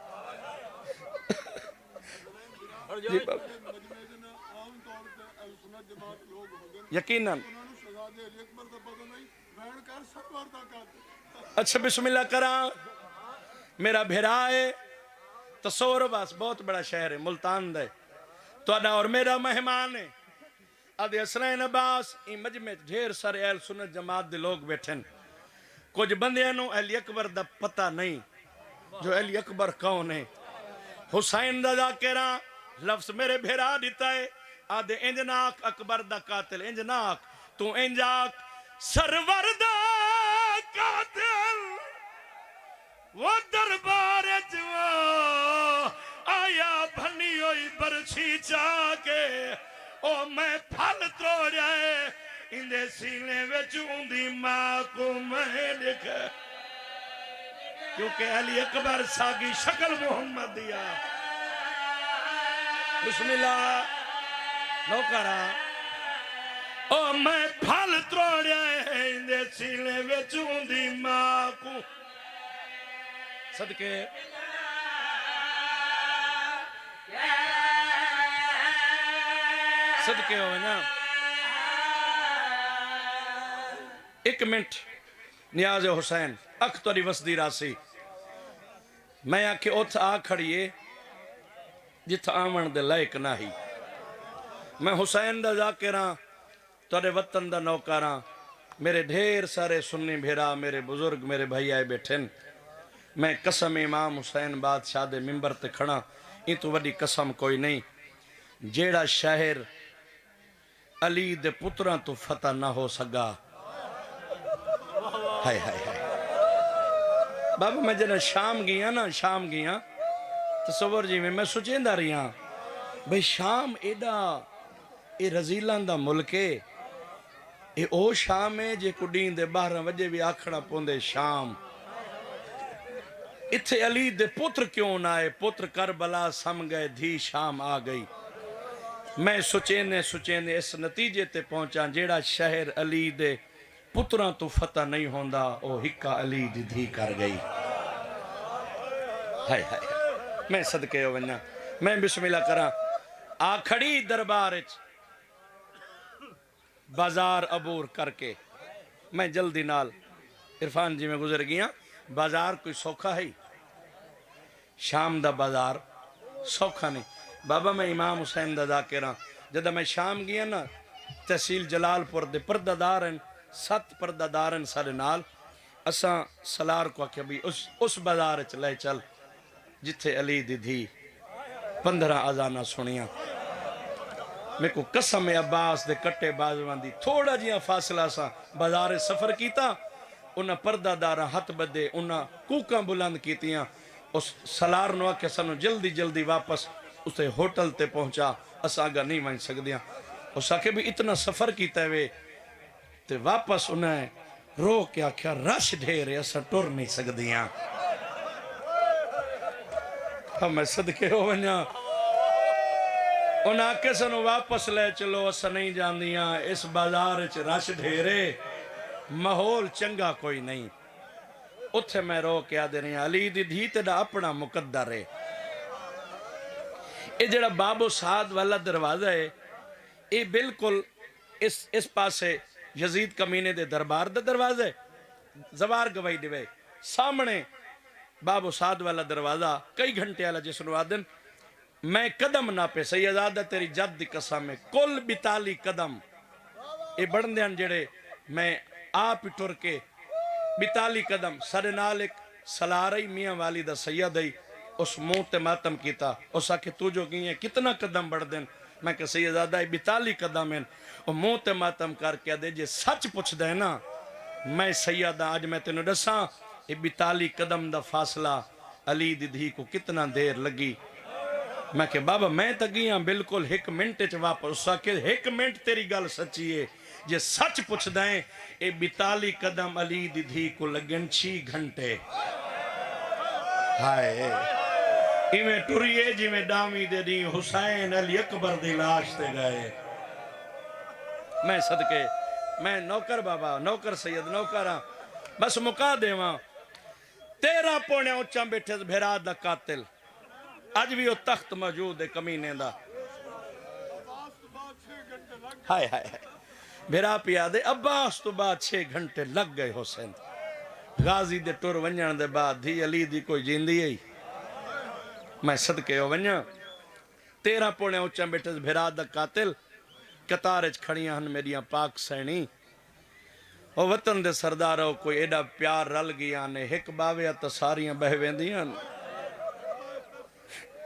जी बाबा यकीनन अच्छा बिस्मिल्लाह करा मेरा भिरा है तसौर बस बहुत बड़ा शहर है मुल्तान दे तुहाडा और मेरा मेहमान है आदे हसनैन अब्बास ई मजमे ढेर सारे अहल सुन्नत जमात दे लोग बैठे कुछ बंदियां नु अली अकबर दा पता नहीं जो अली अकबर कौन है हुसैन दा ज़ाकिरा लफ्ज मेरे भेरा दिता है आदे इंज नाक अकबर दा कातिल इंज नाक तू इंज आक सरवर दा कातिल वो दरबार आया भन्नी होई बरछी चाके ओ मैं फल त्रोड़िया इंदे सीने विच उंदी मां को मैं लिख क्योंकि अली अकबर सागी शक्ल मोहम्मद दिया बिस्मिल्लाह नौकरा ओ मैं फल त्रोड़िया इंदे सीने विच उंदी मां को सदके सदके हो ना एक मिनट नियाज हुसैन अख तोरी वसदी रासी मैं आखे उथ आ खड़िए जिथ आवन दे लायक नहीं मैं हुसैन दा ज़ाकिरा तोरे वतन दा नौकरा मेरे ढेर सारे सुन्नी भेरा मेरे बुजुर्ग मेरे भाई आए बैठे मैं कसम इमाम हुसैन बादशाह दे मिंबर ते खड़ा इन तो वड्डी कसम कोई नहीं जेड़ा शहर अली दे पुत्रां तो फतह ना हो सका हाय हाय हाय बाबा मैं जना शाम गया ना शाम गया तसव्वुर जी में मैं सोचेंदा रहा भाई शाम एडा ए रजीलां दा मुल्क है ए ओ शाम है जे कुड़ी दे 12 बजे भी आखना पोंदे शाम इत्थे अली दे पुत्र क्यों ना आए पुत्र करबला सम गए धी शाम आ गई मैं सुचेने सुचेने इस नतीजे ते पहुंचा जेड़ा शहर अली दे पुत्रां तो फतह नहीं होंदा ओ हिक्का अली दी धी कर गई हाय हाय मैं सदके हो वन्ना मैं बिस्मिल्लाह करा आ खड़ी दरबार विच बाजार अबूर करके मैं जल्दी नाल इरफान जी में गुजर गया बाजार कोई सौखा है शाम दा बाजार सौखा नहीं बाबा मैं इमाम हुसैन दा ज़ाकिरा जदा मैं शाम गया ना तहसील जलालपुर दे पर्दादार हैं 7 पर्दादार हैं सारे नाल असा सलार को आख्या भी उस बाजार च ले चल जिथे अली दी धी 15 अजाना सुनिया मेरे को कसम अब्बास दे कट्टे बाजवां दी थोड़ा जिहा फासला सा बाजार सफर किया उन्हें पर्दादार हथ बदे उन्हें कूकां बुलंद कीतियां उस सलार नो आख्या सानू जल्दी जल्दी वापस उसे होटल ते पहुंचा असा अगर नहीं वन सकदियां उस आखे भी इतना सफर किया वे ते वापस उन्हें रो के आख्या रश ढेर असा टुर नहीं सकदियां। मैं सदके हो वना उन्हें आके सानू वापस ले चलो असा नहीं जांदियां इस बाजार च रश ढेरे माहौल चंगा कोई नहीं। उथे मैं रो के आदे रही अली दी धी तेरा अपना मुकद्दर है। ये जड़ा बाबो साद वाला दरवाजा है ये बिल्कुल इस पासे यजीद कमीने दे दरबार दा दरवाजा है। जवार गवाही दिवे सामने बाबो साद वाला दरवाजा कई घंटे वाला जिसनु आदन मैं कदम ना पे सैयदादा तेरी जद दी कसम है कुल 42 कदम ये बढ़दे जेड़े मैं आप ही टुर के 42 कदम सारे नाल एक सलारई मियाँ वाली दा सैयद आई उस मुंह ते मातम किया उस आखे तू जो गई है कितना कदम बढ़ देन। मैं कहा सैयदादा 42 कदम है वो मुंह ते मातम करके दे जे सच पुछदा है ना मैं सैयदा आज मैं तेन दसा ये 42 कदम दा फासला अली दी धी को कितना देर लगी। मैं के बाबा मैं तो गई हाँ बिल्कुल 1 मिनट च वापस। उस आखे 1 मिनट तेरी गल सच्ची है जे सच पुछदा है ये 42 कदम अली दी धी को लगन 6 घंटे। हाय इवें टुरिए जिवें डामी दे दी हुसैन अली अकबर दी लाश ते गए। मैं सदके मैं नौकर बाबा नौकर सैयद नौकर हाँ बस मुका देवा 13 पौने उच्चा बैठे भेरा दा कातिल अज भी वो तख्त मौजूद है कमीने दा। हाय हाय हाय भेरा पिया दे अब्बास तो बाद 6 घंटे लग गए हुसैन गाजी दे टुर वंजन दे बाद धी अली दी कोई जींदी है। मैं सदके हो वंजा 13 पौने उच्चा बैठे भेरा दा कातिल कतार च खड़ियां हन मेरिया पाक सैनी ओ वतन दे सरदारो कोई एडा प्यार रल गया ने एक बावे तो सारियां बह वेंदियां।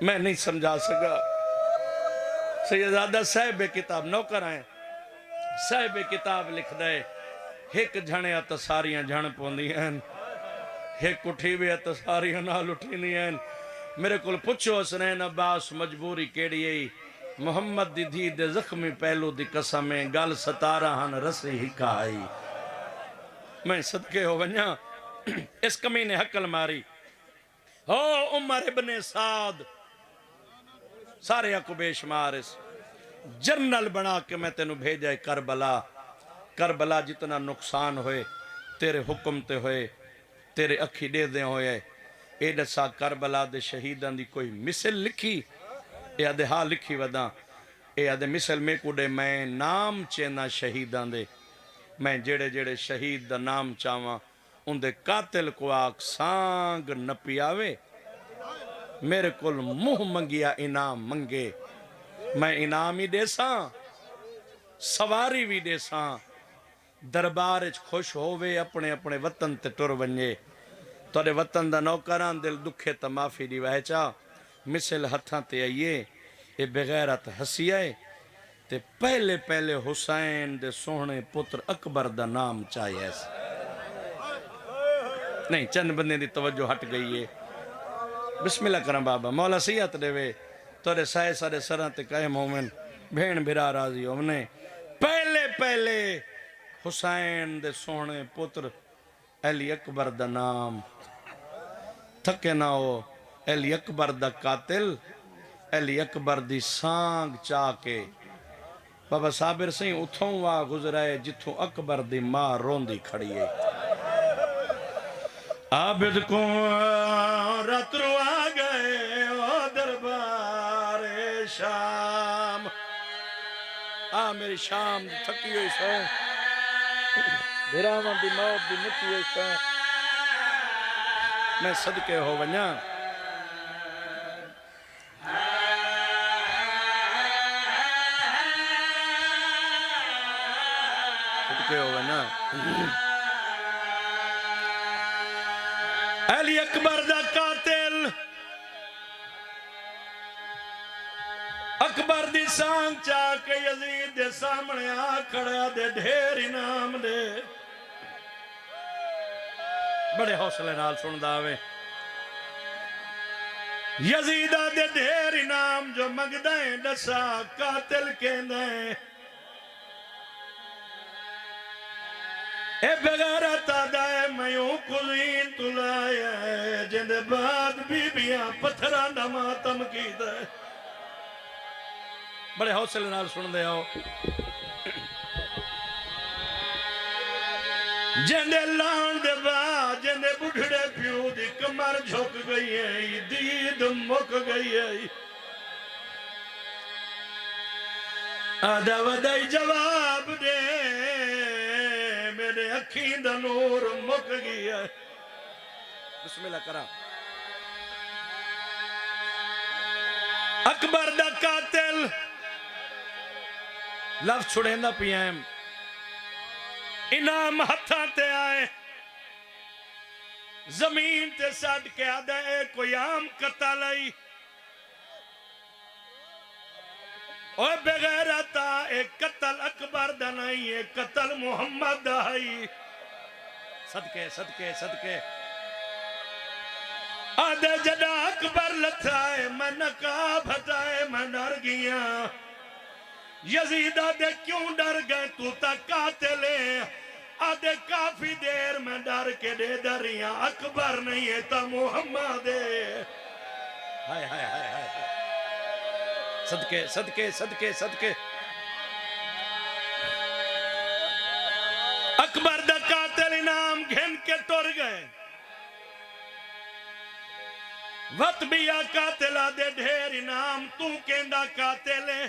मैं नहीं समझा सका सैयदादा साहिब किताब नौकर है साहिब किताब लिख दे एक झणे तो सारियां झण पौंदियां एक उठी वे तो सारियां नाल उठींदियां। मेरे को पुछो हसनैन अब्बास मजबूरी केड़ी है मोहम्मद दी धी दे जख्मी पहलू दी कसम है गल 17 हन रसी हिका आई। मैं सदके हो वन्या इस कमी ने हकल मारी हो उमर इब्ने साद सारे को बेशुमार इस जर्नल बना के मैं तेन भेजा है करबला। करबला जितना नुकसान होए तेरे हुक्म ते होए तेरे अखी दे दे होए ए दसा करबला दे शहीदां दी कोई मिसल लिखी ए आदे हाँ लिखी वदा ए आदे मिसल में कुडे मैं नाम चेना शहीदां दे मैं जेड़े जेड़े शहीद दा नाम चावा उनके कातिल को आख सांग न पियावे मेरे को मुंह मंगिया इनाम मंगे मैं इनाम ही देसा सवारी भी देसा दरबार च खुश होवे अपने अपने वतन ते टुर वने तोरे वतन दा नौकरां दिल दुखे त माफी दी वहचा मिसल हथां ते आइए ये बेगैरत हसियाए ते पहले पहले हुसैन दे सोहने पुत्र अकबर दा नाम चाहिए नहीं चंद बंदे दी तवज्जो हट गई है। बिस्मिल्लाह करा बाबा मौला सियत देवे तोरे साए सारे सरां ते कायम होवन भेण भिरा राजी होवने। पहले पहले हुसैन दे सोहने पुत्र अली अकबर दा नाम थके ना हो अली अकबर दा कातिल अली अकबर दी सांग चा के बाबा साबिर सिंह उथों वा गुजराए जिथों अकबर दी मां रोंदी खड़ी है। आबिद को रतरू आ गए ओ दरबार शाम आ मेरी शाम थकी हुई सो बिरावन दी मौत दी मुक्ति हुई सो मैं सदके हो वन्या सदके हो वन्या अली अकबर दा कातिल अकबर दी सांग चा के यजीद दे सामने आ खड़ा दे ढेर इनाम दे बड़े हौसले नाल सुनदा आवे यजीदा दे ढेर इनाम जो मंगदा है दसा कातिल कहंदा है ए बगैरा तादा है मयूं कुलीन तुलाया है जिंदे बाद बीबियां पत्थरां दा मातम कीता है। बड़े हौसले नाल सुनदे आओ। जिंदे लाण दे बाद जिंदे बुढ़ड़े प्यू दी कमर झुक गई है दीद मुक गई है आदा वदाई जवाब दे मेरे अखी दा नूर मुक गया। बिस्मिल्लाह करा। अकबर दा कातिल लफ्ज छुड़ेंदा पिया इनाम हथा ते आए जमीन ते सट के आदा है कोई आम कतल आई और बेगैरता एक कतल अकबर दा नहीं है कतल मुहम्मद दा है। सदके सदके सदके आदे जदा अकबर लथाए मैं नकाब हटाए मैं डर गया यजीदा दे क्यों डर गए तू तक कातिले आदे काफी देर में डर के दे दरिया अकबर नहीं है तो मुहम्मद है। हाय हाय हाय हाय सदके सदके सदके सदके अकबर दा कातिल इनाम घिन के टुर गए वत बिया कातिला दे ढेर इनाम तू केंदा कातिले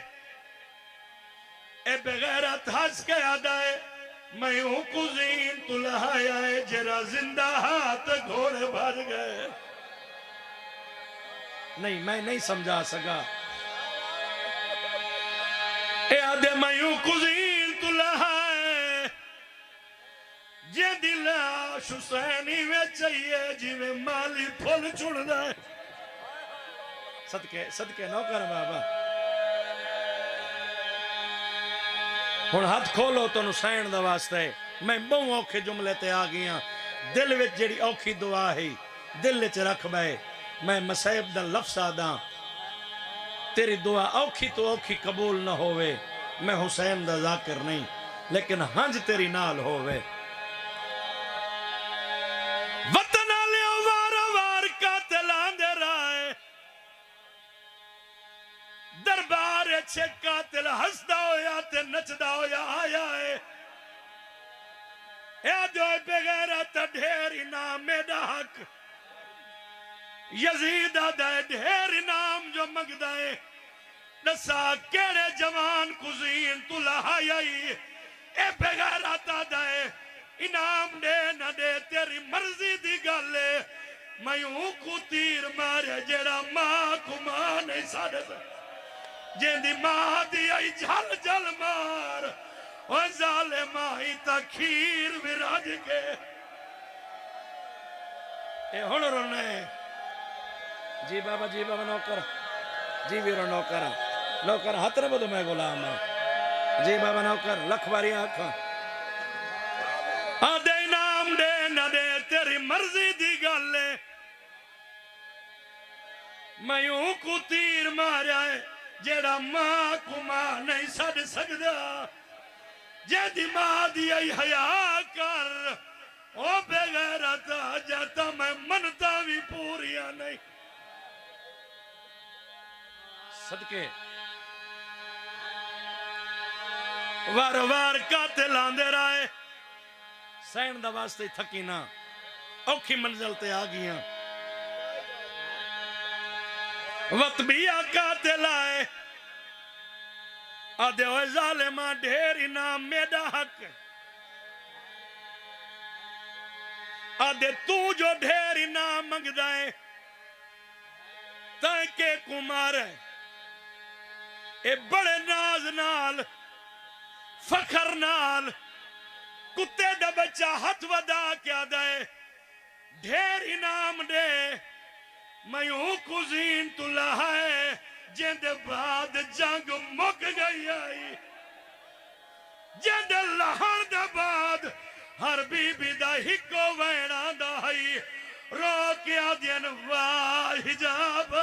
ए बगैरत हंस के आदा है मैं हूं कुजीन तुलहाया है जरा जिंदा हाथ घोड़े भर गए। नहीं मैं नहीं समझा सका ए आदे मैं हूं कुजीन तुलहाए जे दिला हुसैनी में चाहिए जिਵੇਂ माली फुल चुनदा है। सदके सदके नौकर बाबा हुण हाथ खोलो तुहानू सहण दा वास्ते मैं बहु औखे जुमले ते आ गया दिल विच जेड़ी औखी दुआ है दिल विच रख बै मैं मसैब दा लफ्ज़ आदा तेरी दुआ औखी तो औखी कबूल न होवे मैं हुसैन दा जाकिर नहीं लेकिन हंज तेरी नाल होवे। वतन आलियो वार वार कातिलां दे राए दरबार छे कातिल हसदा होया ते नचदा होया आया है जो बेगैरत ढेर इनाम मेरा हक यजीद दा ढेर इनाम जो मंगदा है दसा केड़े जवान कुजीन तू लहाई ए बेगैरत दा इनाम दे न दे तेरी मर्जी दी गल है मैं हूं को तीर मारे जेड़ा मां को मां नहीं साडे जेंदी मां दी आई झल झल मार ओ जालिमा ही तखीर विराज के ए हुण रोने जी बाबा नौकर जी वीरो नौकर नौकर हाथ न बदो मैं गुलाम जी बाबा नौकर लख बारी आंख आदे इनाम दे न दे तेरी मर्जी दी गल है मैं यूं को तीर मारिया है जेड़ा मां को मां नहीं सद सकदा जेदी मां दी आई हया कर ओ बेगैरत जाता मैं मनता भी पूरिया नहीं। सदके वार वार कातिल आंदे राए सहन दा वास्ते थकी ना औखी मंजिल ते आ गईयां वत भी कातिल आए आदे ओए जालिमा ढेर इनाम मेरा हक आदे तू जो ढेर इनाम मंगदा है ताके कुमार है ए बड़े नाज नाल फखर नाल कुत्ते दा बच्चा हथ वदा के आदा है ढेर इनाम दे मैं हूं कुजीन तुला है जिंदे बाद जंग मुक गई आई जिंदे लहण दे बाद हर बीबी दा हिको वैणा दा हई रो के आदियन वाह हिजाब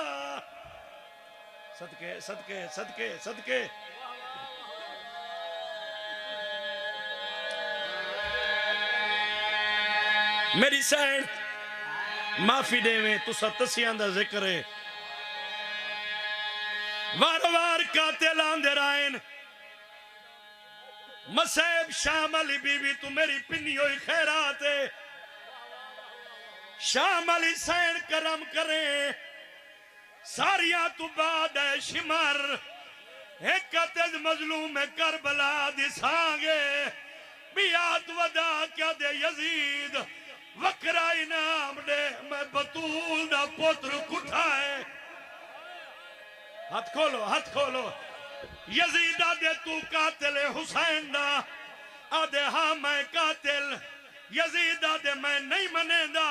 सदके सदके सदके सदके मेरी सैन माफी देवे तुसा तसियां दा जिक्र है वार वार कातिल आंदे रायन मसैब शाम अली बीबी तू मेरी पिन्नी होई खैरात है शाम अली सैन करम करे सारिया तू बाद है शिमर एक कतज मजलूम है करबला दिसांगे बियात वदा क्या दे यजीद वकरा इनाम दे मैं बतूल दा पुत्र कुठाए हाथ खोलो यजीदा दे तू कातिल हुसैन दा आदे हाँ मैं कातिल यजीदा दे मैं नहीं मनेदा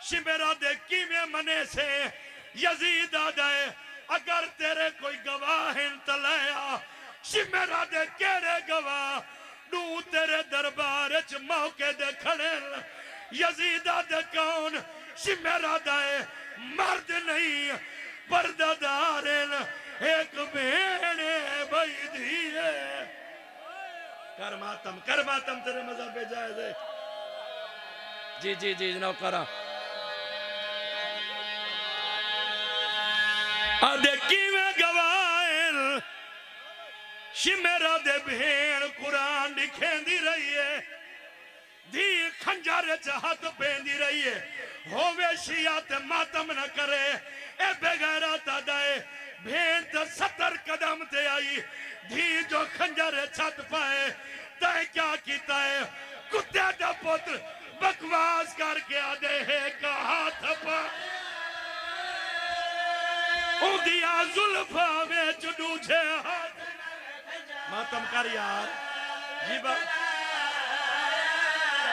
शिमेरा दे किवें मने से यजीदा दे अगर तेरे कोई गवाह तलाया शिमेरा दे केड़े गवाह नू तेरे दरबार च मौके दे खड़े यजीदा दे कौन शिमेरा दे मर्द नहीं पर्दादार एक भेड़े भाई धीरे कर मातम तेरे मजहब पे जायज है जी जनाब करा आदे किवें गवाएल शिमेरा दे भेड़ कुरान लिखेंदी रही है धी खंजर च हाथ पेंदी रही है होवे शिया ते मातम न करे ए बेगैरा तादाए भेड़ ते 70 कदम ते आई धी जो खंजर छत पाए तय क्या कीता है कुत्ते दा पुत्र बकवास करके आदे है का हाथ पा उदिया जुल्फा विच दूजे हाथ मातम कर यार जी बा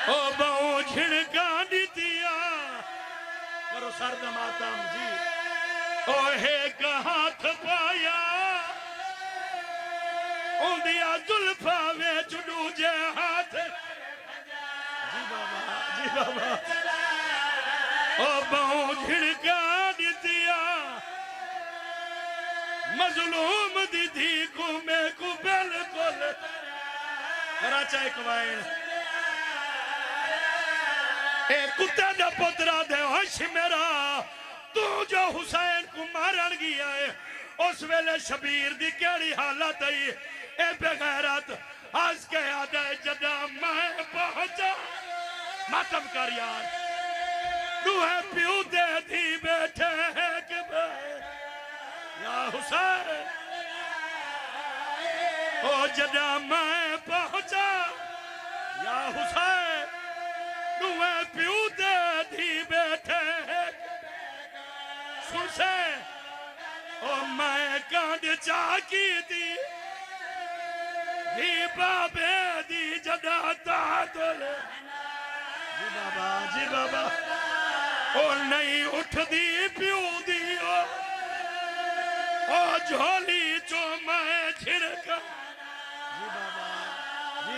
ओ बहु झिड़का दितिया करो सर्द मातम जी ओ है का हाथ पाया उदिया जुल्फा विच दूजे हाथ जी बाबा ओ बहु झिड़का दितिया मजलूम दीदी को मैं को बिल्कुल कराचा एक वाइन ए कुत्ते दा पुत्रा दे होश मेरा तू जो हुसैन को मारन गया है उस वेले शबीर दी केड़ी हालत है ए बेगैरत आज के आदे जदा मैं पहुंचा मातम कर यार तू है प्यू दे दी बैठे है कि या हुसैन ओ जदा मैं पहुंचा या हुसैन नुए प्यू दे धी बैठे सुन से ओ मैं कांड चाकी दी धी बाबे दी जदा तातुल जी बाबा ओ नहीं उठदी प्यू दी ओ झोली चो मैं छिड़का जी बाबा जी